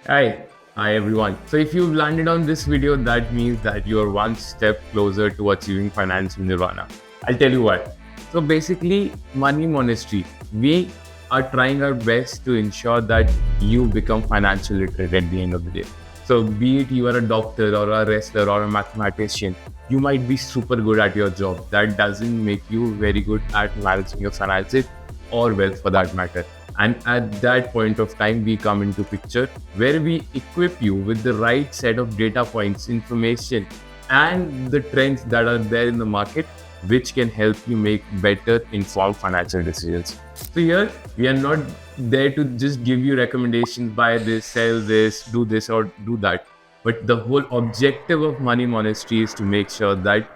Hi everyone. So if you've landed on this video, that means that you're one step closer to achieving financial nirvana. I'll tell you what. So basically, Money Monastery, we are trying our best to ensure that you become financial literate at the end of the day. So be it you are a doctor or a wrestler or a mathematician, you might be super good at your job. That doesn't make you very good at managing your finances or wealth for that matter. And at that point of time, we come into picture where we equip you with the right set of data points, information, and the trends that are there in the market, which can help you make better informed financial decisions. So here we are not there to just give you recommendations, buy this, sell this, or do that. But the whole objective of Money Monastery is to make sure that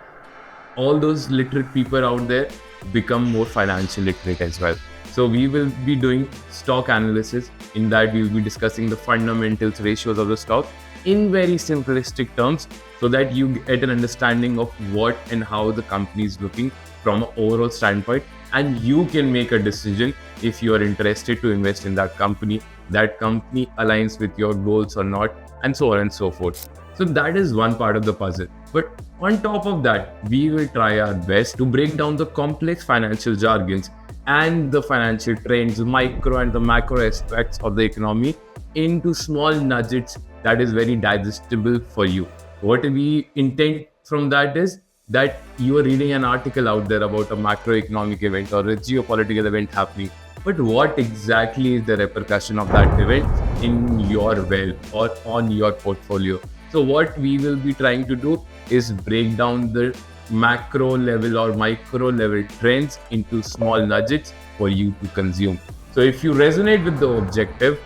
all those literate people out there become more financially literate as well. So we will be doing stock analysis. In that, we will be discussing the fundamentals, ratios of the stock in very simplistic terms, so that you get an understanding of what and how the company is looking from an overall standpoint, and you can make a decision if you are interested to invest in that company aligns with your goals or not, and so on and so forth. So that is one part of the puzzle. But on top of that, we will try our best to break down the complex financial jargons and the financial trends, the micro and the macro aspects of the economy into small nuggets that is very digestible for you. What we intend from that is that you are reading an article out there about a macroeconomic event or a geopolitical event happening, but what exactly is the repercussion of that event in your wealth or on your portfolio? So what we will be trying to do is break down the macro level or micro level trends into small nuggets for you to consume. So if you resonate with the objective,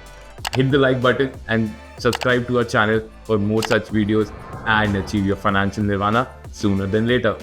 hit the like button and subscribe to our channel for more such videos and achieve your financial nirvana sooner than later.